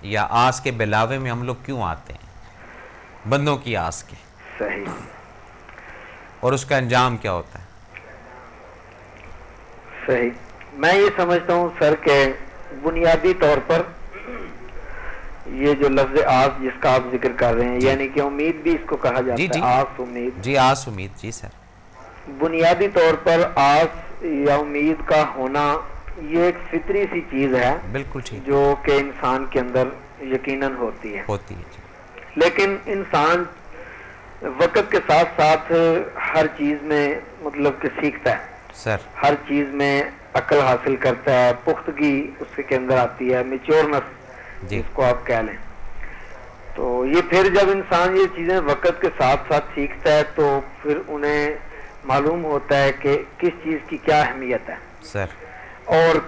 یا آس کے بلاوے میں ہم لوگ کیوں آتے ہیں؟ بندوں کی آس کے. صحیح. اور اس کا انجام کیا ہوتا ہے؟ صحیح. میں یہ سمجھتا ہوں سر کہ بنیادی طور پر یہ جو لفظ آس جس کا آپ ذکر کر رہے ہیں، جی یعنی کہ امید بھی اس کو کہا جی جاتا جی ہے، آس امید. جی آس امید. جی سر. بنیادی طور پر آس یا امید کا ہونا یہ ایک فطری سی چیز ہے بالکل ٹھیک جو کہ انسان کے اندر یقیناً ہوتی ہے. ہوتی ہے. جی لیکن انسان وقت کے ساتھ ساتھ ہر چیز میں مطلب کہ سیکھتا ہے، سر. ہر چیز میں عقل حاصل کرتا ہے، پختگی اس کے اندر آتی ہے، میچورنس جی جس کو آپ کہہ لیں. تو یہ پھر جب انسان یہ چیزیں وقت کے ساتھ ساتھ سیکھتا ہے تو پھر انہیں معلوم ہوتا ہے کہ کس چیز کی کیا اہمیت ہے، سر. اور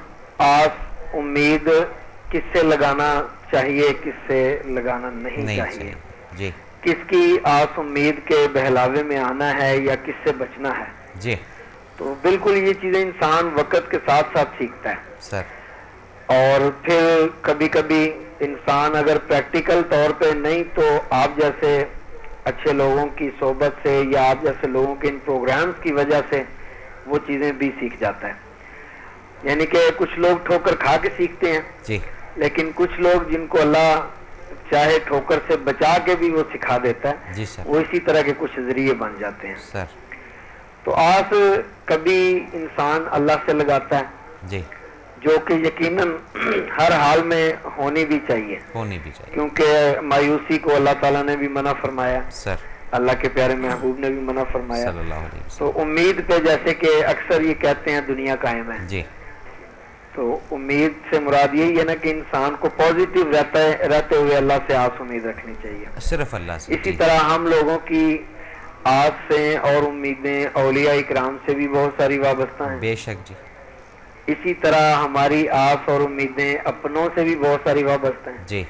آس امید کس سے لگانا چاہیے، کس سے لگانا نہیں چاہیے، جی کس کی آس امید کے بہلاوے میں آنا ہے یا کس سے بچنا ہے. جی تو بالکل یہ چیزیں انسان وقت کے ساتھ ساتھ سیکھتا ہے. سر. اور پھر کبھی کبھی انسان اگر پریکٹیکل طور پہ نہیں تو آپ جیسے اچھے لوگوں کی صحبت سے یا آپ جیسے لوگوں کے ان پروگرامز کی وجہ سے وہ چیزیں بھی سیکھ جاتا ہے. یعنی کہ کچھ لوگ ٹھوکر کھا کے سیکھتے ہیں، جی لیکن کچھ لوگ جن کو اللہ چاہے ٹھوکر سے بچا کے بھی وہ سکھا دیتا ہے، جی سر. وہ اسی طرح کے کچھ ذریعے بن جاتے ہیں. سر. تو آس کبھی انسان اللہ سے لگاتا ہے جی جو کہ یقیناً ہر حال میں ہونی بھی چاہیے، ہونی بھی چاہیے. کیونکہ مایوسی کو اللہ تعالیٰ نے بھی منع فرمایا، سر. اللہ کے پیارے محبوب نے بھی منع فرمایا. صلی اللہ علیہ وسلم. تو امید پہ جیسے کہ اکثر یہ کہتے ہیں دنیا قائم ہے، جی تو امید سے مراد یہی ہے نا کہ انسان کو پازیٹیو رہتے ہوئے اللہ سے آس امید رکھنی چاہیے. صرف اللہ سے. اسی جی طرح ہم لوگوں کی آس سے اور امیدیں اولیاء اکرام سے بھی بہت ساری وابستہ ہیں. بے شک. جی اسی طرح ہماری آس اور امیدیں اپنوں سے بھی بہت ساری وابستہ ہیں، جی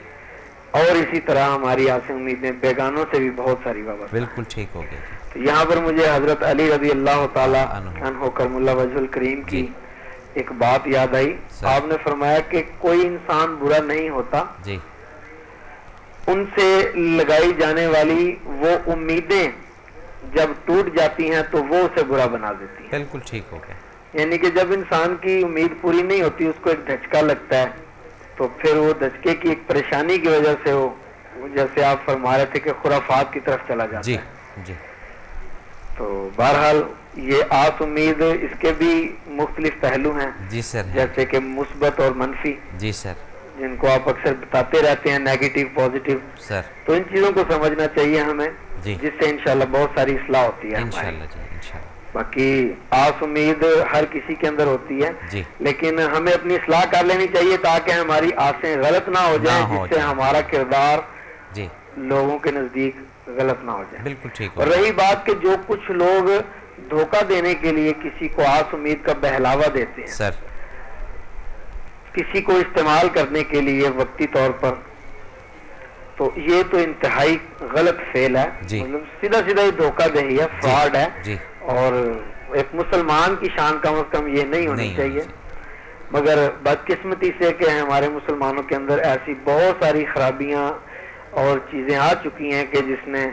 اور اسی طرح ہماری آسیں امیدیں بیگانوں سے بھی بہت ساری وابستہ ہیں. بالکل ٹھیک ہو گیا. تو یہاں پر مجھے حضرت علی رضی اللہ تعالیٰ عنہ. عنہ کرم اللہ وجہ الکریم جی کی ایک بات یاد آئی. سر. آپ نے فرمایا کہ کوئی انسان برا نہیں ہوتا، جی ان سے لگائی جانے والی وہ امیدیں جب ٹوٹ جاتی ہیں تو وہ اسے برا بنا دیتی ہیں. بالکل ٹھیک ہو گیا. یعنی کہ جب انسان کی امید پوری نہیں ہوتی، اس کو ایک دھچکا لگتا ہے، تو پھر وہ دھچکے کی ایک پریشانی کی وجہ سے وہ جیسے آپ فرما رہے تھے کہ خرافات کی طرف چلا جاتا جی ہے. جی تو بہرحال یہ آس امید اس کے بھی مختلف پہلو ہیں، جی سر. ہے. جیسے کہ مثبت اور منفی، جی سر. جن کو آپ اکثر بتاتے رہتے ہیں، نیگیٹو پازیٹیو. سر. تو ان چیزوں کو سمجھنا چاہیے ہمیں، جی جس سے انشاءاللہ بہت ساری اصلاح ہوتی ہے ہماری. انشاءاللہ. جی انشاءاللہ. باقی آس امید ہر کسی کے اندر ہوتی ہے، جی لیکن ہمیں اپنی اصلاح کر لینی چاہیے تاکہ ہماری آسیں غلط نہ ہو جائیں، جس سے ہمارا کردار جی لوگوں کے نزدیک غلط نہ ہو جائے. بالکل ٹھیک اور ہو. رہی بات کہ جو کچھ لوگ دھوکہ دینے کے لیے کسی کو آس امید کا بہلاوا دیتے ہیں، سر. کسی کو استعمال کرنے کے لیے وقتی طور پر، تو یہ تو انتہائی غلط فعل ہے. جی. مطلب سیدھا سیدھا یہ دھوکہ دہی ہے، فراڈ ہے، جی اور ایک مسلمان کی شان کم از کم یہ نہیں ہونی چاہیے. مگر بدقسمتی سے کہ ہمارے مسلمانوں کے اندر ایسی بہت ساری خرابیاں اور چیزیں آ چکی ہیں کہ جس نے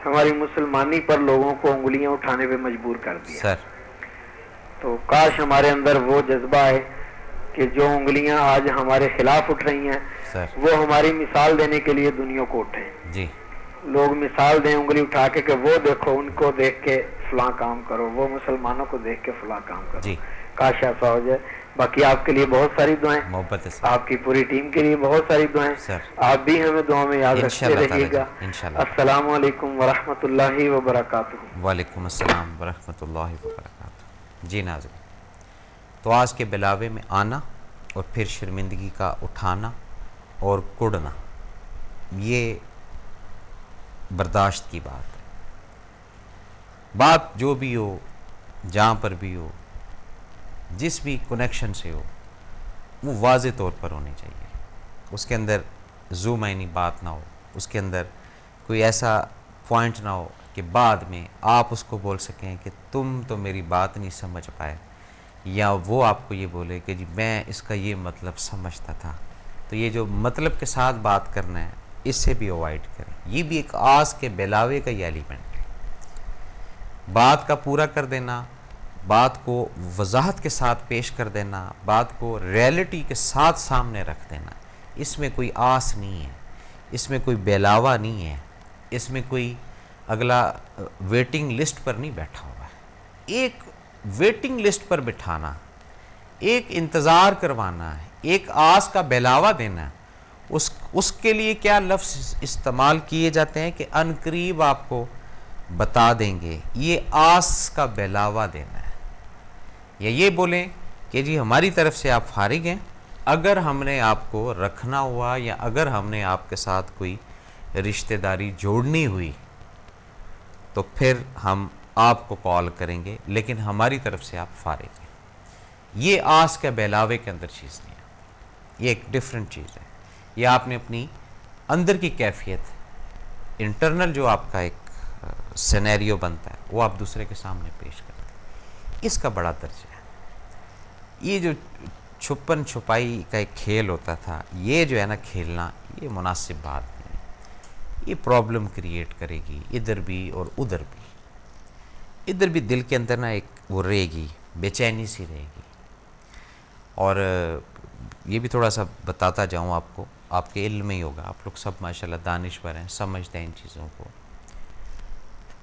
ہماری مسلمانی پر لوگوں کو انگلیاں اٹھانے پہ مجبور کر دیا. سر. تو کاش ہمارے اندر وہ جذبہ ہے کہ جو انگلیاں آج ہمارے خلاف اٹھ رہی ہیں سر. وہ ہماری مثال دینے کے لیے دنیا کو اٹھیں. جی لوگ مثال دیں انگلی اٹھا کے کہ وہ دیکھو، ان کو دیکھ کے فلاں کام کرو، وہ مسلمانوں کو دیکھ کے فلاں کام کرو. جی کاش ایسا ہو جائے. باقی آپ کے لیے بہت ساری دعائیں، محبت ہے. آپ کی پوری ٹیم کے لیے بہت ساری دعائیں. سر. آپ بھی ہمیں دعا میں یاد رکھتے انشاءاللہ رہیے گا. انشاءاللہ. السلام علیکم ورحمۃ اللہ وبرکاتہ. وعلیکم السلام ورحمۃ اللہ وبرکاتہ. جی ناظرین، تو آج کے بلاوے میں آنا اور پھر شرمندگی کا اٹھانا اور کڑنا، یہ برداشت کی بات ہے. بات جو بھی ہو، جہاں پر بھی ہو، جس بھی کنیکشن سے ہو، وہ واضح طور پر ہونی چاہیے. اس کے اندر ذو معنی بات نہ ہو، اس کے اندر کوئی ایسا پوائنٹ نہ ہو کہ بعد میں آپ اس کو بول سکیں کہ تم تو میری بات نہیں سمجھ پائے، یا وہ آپ کو یہ بولے کہ جی میں اس کا یہ مطلب سمجھتا تھا تو یہ جو مطلب کے ساتھ بات کرنا ہے اس سے بھی اوائڈ کریں. یہ بھی ایک آس کے بہلاوے کا یہ ایلیمنٹ ہے. بات کا پورا کر دینا، بات کو وضاحت کے ساتھ پیش کر دینا، بات کو ریئلٹی کے ساتھ سامنے رکھ دینا، اس میں کوئی آس نہیں ہے، اس میں کوئی بہلاوا نہیں ہے، اس میں کوئی اگلا ویٹنگ لسٹ پر نہیں بیٹھا ہوا ہے. ایک ویٹنگ لسٹ پر بٹھانا، ایک انتظار کروانا ہے، ایک آس کا بہلاوا دینا ہے. اس کے لیے کیا لفظ استعمال کیے جاتے ہیں کہ ان قریب آپ کو بتا دیں گے. یہ آس کا بہلاوا دینا ہے. یا یہ بولیں کہ جی ہماری طرف سے آپ فارغ ہیں، اگر ہم نے آپ کو رکھنا ہوا یا اگر ہم نے آپ کے ساتھ کوئی رشتہ داری جوڑنی ہوئی تو پھر ہم آپ کو کال کریں گے، لیکن ہماری طرف سے آپ فارغ ہیں. یہ آس کے بہلاوے کے اندر چیز نہیں ہے، یہ ایک ڈیفرنٹ چیز ہے. یہ آپ نے اپنی اندر کی کیفیت، انٹرنل جو آپ کا ایک سینیریو بنتا ہے وہ آپ دوسرے کے سامنے پیش کرتے ہیں. اس کا بڑا درجہ ہے. یہ جو چھپن چھپائی کا ایک کھیل ہوتا تھا، یہ جو ہے نا کھیلنا، یہ مناسب بات نہیں ہے. یہ پرابلم کریٹ کرے گی ادھر بھی اور ادھر بھی. ادھر بھی دل کے اندر نا ایک وہ رہے گی، بے چینی سی رہے گی. اور یہ بھی تھوڑا سا بتاتا جاؤں آپ کو، آپ کے علم میں ہی ہوگا، آپ لوگ سب ماشاءاللہ دانشور ہیں، سمجھتے ہیں ان چیزوں کو.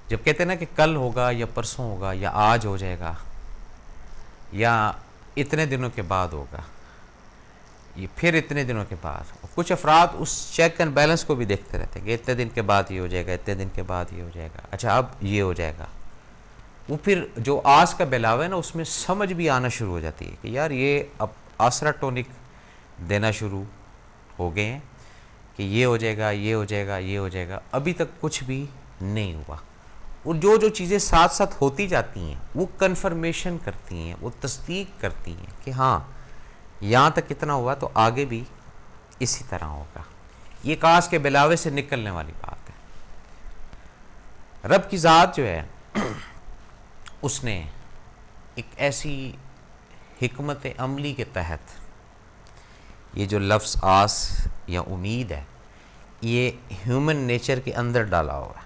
جب کہتے ہیں نا کہ کل ہوگا یا پرسوں ہوگا یا آج ہو جائے گا یا اتنے دنوں کے بعد ہوگا، یہ پھر اتنے دنوں کے بعد، کچھ افراد اس چیک اینڈ بیلنس کو بھی دیکھتے رہتے ہیں کہ اتنے دن کے بعد یہ ہو جائے گا، اتنے دن کے بعد یہ ہو جائے گا، اچھا اب یہ ہو جائے گا. وہ پھر جو آس کا بہلاوا ہے نا، اس میں سمجھ بھی آنا شروع ہو جاتی ہے کہ یار یہ اب آسرا ٹونک دینا شروع ہو گئے ہیں کہ یہ ہو جائے گا، یہ ہو جائے گا، یہ ہو جائے گا. ابھی تک کچھ بھی نہیں ہوا. اور جو چیزیں ساتھ ساتھ ہوتی جاتی ہیں وہ کنفرمیشن کرتی ہیں، وہ تصدیق کرتی ہیں کہ ہاں یہاں تک اتنا ہوا تو آگے بھی اسی طرح ہوگا. یہ آس کے بہلاوے سے نکلنے والی بات ہے. رب کی ذات جو ہے اس نے ایک ایسی حکمت عملی کے تحت یہ جو لفظ آس یا امید ہے، یہ ہیومن نیچر کے اندر ڈالا ہوا ہے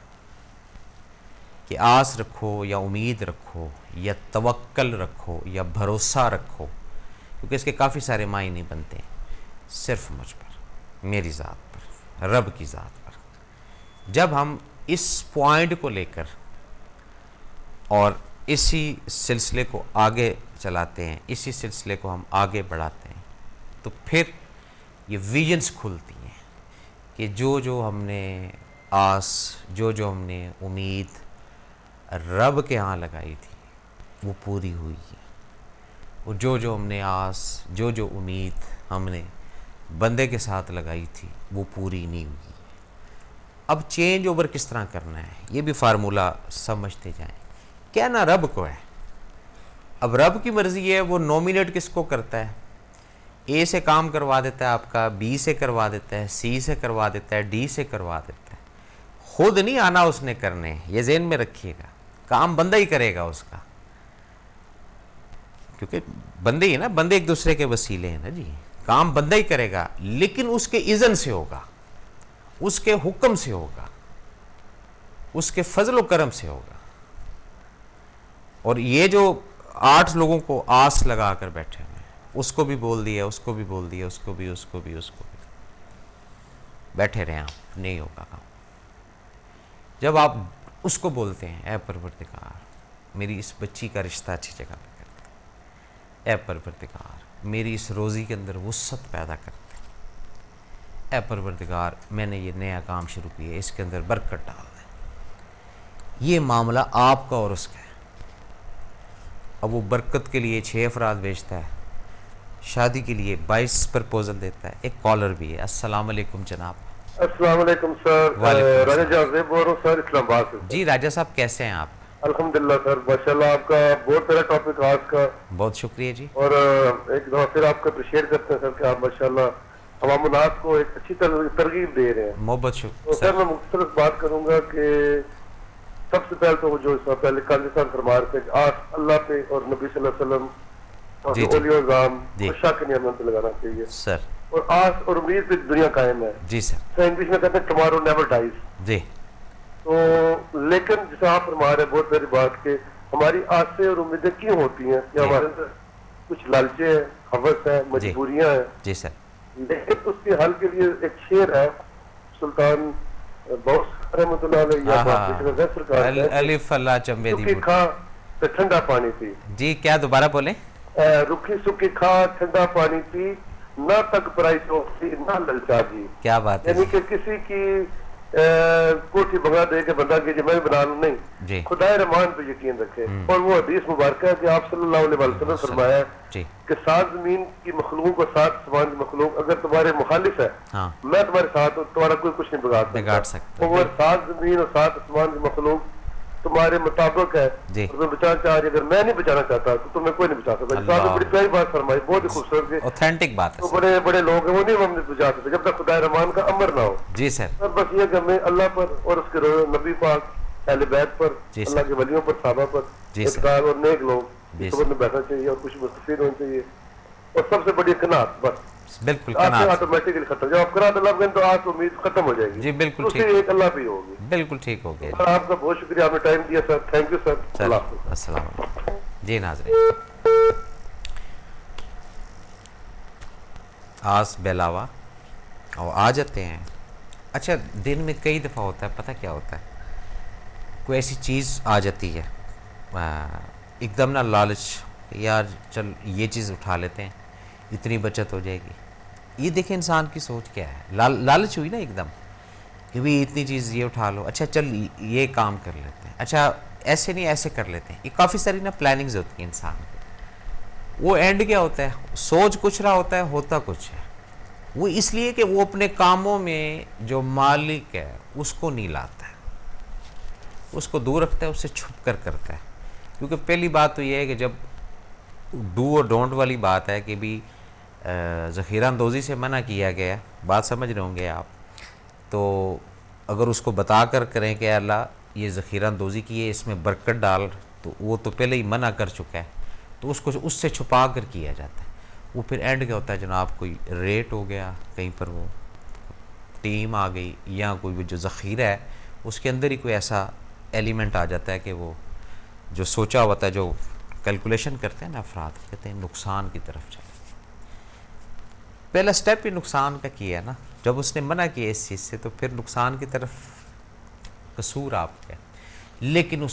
کہ آس رکھو یا امید رکھو یا توکل رکھو یا بھروسہ رکھو، کیونکہ اس کے کافی سارے معنی بنتے ہیں. صرف مجھ پر، میری ذات پر، رب کی ذات پر. جب ہم اس پوائنٹ کو لے کر اور اسی سلسلے کو آگے چلاتے ہیں، اسی سلسلے کو ہم آگے بڑھاتے ہیں، تو پھر یہ ویژنز کھلتی ہیں کہ جو ہم نے آس، جو ہم نے امید رب کے ہاں لگائی تھی وہ پوری ہوئی ہے. اور جو ہم نے آس، جو امید ہم نے بندے کے ساتھ لگائی تھی وہ پوری نہیں ہوئی. اب چینج اوور کس طرح کرنا ہے، یہ بھی فارمولہ سمجھتے جائیں. کہنا رب کو ہے. اب رب کی مرضی ہے، وہ نومینیٹ کس کو کرتا ہے. اے سے کام کروا دیتا ہے آپ کا، بی سے کروا دیتا ہے، سی سے کروا دیتا ہے، ڈی سے کروا دیتا ہے. خود نہیں آنا اس نے کرنے، یہ ذہن میں رکھیے گا. کام بندہ ہی کرے گا اس کا، کیونکہ بندے ہی نا، بندے ایک دوسرے کے وسیلے ہیں نا جی. کام بندہ ہی کرے گا، لیکن اس کے اذن سے ہوگا، اس کے حکم سے ہوگا، اس کے فضل و کرم سے ہوگا. اور یہ جو 8 لوگوں کو آس لگا کر بیٹھے ہوئے ہیں، اس کو بھی بول دیا، اس کو بھی بول دیا، اس کو بھی بیٹھے رہے آپ، نہیں ہوگا کام. جب آپ اس کو بولتے ہیں اے پروردگار میری اس بچی کا رشتہ اچھی جگہ پہ کر دے، اے پروردگار میری اس روزی کے اندر وسعت پیدا کر دے، اے پروردگار میں نے یہ نیا کام شروع کیا ہے اس کے اندر برکت ڈال دے. یہ معاملہ آپ کا اور اس کا ہے. اب وہ برکت کے لیے 6 افراد بھیجتا ہے، شادی کے لیے 22 پرپوزل دیتا ہے. ایک کالر بھی ہے. السلام علیکم جناب. السلام علیکم سر. راجہ جاوید بول رہا ہوں سر، اسلام آباد سے. جی راجہ صاحب کیسے ہیں آپ؟ الحمدللہ سر، ماشاءاللہ آپ کا بہت بڑا ٹاپک آج کا. بہت شکریہ جی. اور ایک دفعہ پھر آپ کا اپریشیٹ کرتے ہیں سر کہ آپ ماشاءاللہ عوام الناس کو ایک اچھی ترغیب دے رہے ہیں. محبت تو شکریہ سر میں مختصر بات کروں گا کہ سب سے پہلے تو جو اس میں پہلے قاضی صاحب فرما رہے تھے کہ آج اللہ پہ اور نبی صلی اللہ علیہ وسلم اور اولیاء اعظام کو شک نہیں ہمیں پہ لگانا چاہیے سر. اور آس اور امید پہ دنیا قائم ہے. جی سر. تو انگلش میں کہتے ہیں ٹمارو نیور ڈائز. جی. تو لیکن جیسے آپ فرما رہے ہیں بہت بڑی بات کہ ہماری آسیں اور امیدیں کیوں ہوتی ہیں کہ ہمارے اندر کچھ لالچے ہیں, حوث ہے, مجبوریاں ہیں. جی سر. لیکن اس کے حل کے لیے ایک شعر ہے سلطان بہت رحمۃ اللہ علیہ الف اللہ چمبے دی کھا تو ٹھنڈا پانی پی. جی کیا دوبارہ بولیں؟ رکھی سکی کھا ٹھنڈا پانی پی نہ تک پرائی چوک نہ للچا جی. کیا بات ہے. یعنی کہ کسی کی کوٹھی بگا دے کے بندہ کہ میں بنا لوں, نہیں, جی. خدا رحمان پہ یقین رکھے. اور وہ حدیث مبارکہ ہے کہ آپ صلی اللہ علیہ وسلم فرمایا ہے کہ 7 زمین کی مخلوق اور 7 آسمان کی مخلوق اگر تمہارے مخالف ہے میں تمہارے ساتھ ہوں, تمہارا کوئی کچھ نہیں بگاڑ سکتا. اور 7 زمین اور 7 آسمان کی مخلوق تمہارے مطابق ہے, تمہیں بچانا چاہ رہی, اگر میں نہیں بچانا چاہتا تو تمہیں کوئی نہیں بچا سکتا. بڑی پیاری بات فرمائی, بہت ہی خوبصورت, اوتھینٹک بات ہے. بڑے بڑے لوگ ہیں وہ نہیں ہم بچا سکتے جب تک خدا رحمان کا امر نہ ہو. جی سر. بس یہ کہ ہمیں اللہ پر اور اس کے نبی پاک اہل بیت پر, اللہ کے ولیوں پر, صحابہ پر اعتقاد اور نیک لوگ کی صحبت میں بیٹھنا چاہیے اور کچھ مستفید ہونا چاہیے. اور سب سے بڑی قناعت, بس بالکل آٹومیٹکلی ختم. جب آپ قناعت اللہ کریں تو آج امید ختم ہو جائے گی. جی بالکل ٹھیک, ایک اللہ بھی ہوگی. بالکل ٹھیک ہو گیا. آپ کا بہت شکریہ, آپ نے ٹائم دیا سر. Thank you sir. اللہ حافظ. السلام علیکم. جی ناظرین, آس بیلاوا اور آ جاتے ہیں. اچھا دن میں کئی دفعہ ہوتا ہے, پتہ کیا ہوتا ہے, کوئی ایسی چیز آ جاتی ہے ایک دم نا لالچ, یار چل یہ چیز اٹھا لیتے ہیں اتنی بچت ہو جائے گی. یہ دیکھیں انسان کی سوچ کیا ہے, لالچ ہوئی نا ایک دم کہ بھی اتنی چیز یہ اٹھا لو, اچھا چل یہ کام کر لیتے ہیں, اچھا ایسے نہیں ایسے کر لیتے ہیں. یہ کافی ساری نا پلاننگز ہوتی ہیں انسان کی. وہ اینڈ کیا ہوتا ہے, سوچ کچھ رہا ہوتا ہے, ہوتا کچھ ہے. وہ اس لیے کہ وہ اپنے کاموں میں جو مالک ہے اس کو نہیں لاتا ہے, اس کو دور رکھتا ہے, اس سے چھپ کر کرتا ہے. کیونکہ پہلی بات تو یہ ہے کہ جب ڈو اور ڈونٹ والی بات ہے کہ بھی ذخیرہ اندوزی سے منع کیا گیا, بات سمجھ رہے ہوں گے آپ, تو اگر اس کو بتا کر کریں کہ اللہ یہ ذخیرہ اندوزی کی ہے, اس میں برکت ڈال, تو وہ تو پہلے ہی منع کر چکا ہے, تو اس کو اس سے چھپا کر کیا جاتا ہے. وہ پھر اینڈ کیا ہوتا ہے جناب, کوئی ریٹ ہو گیا, کہیں پر وہ ٹیم آ گئی, یا کوئی جو ذخیرہ ہے اس کے اندر ہی کوئی ایسا ایلیمنٹ آ جاتا ہے کہ وہ جو سوچا ہوتا ہے, جو کیلکولیشن کرتے ہیں نا افراد, کہتے ہیں نقصان کی طرف چلے. پہلا سٹیپ ہی نقصان کا کیا ہے نا, جب اس نے منع کیا اس چیز سے تو پھر نقصان کی طرف قصور آپ کا. لیکن اس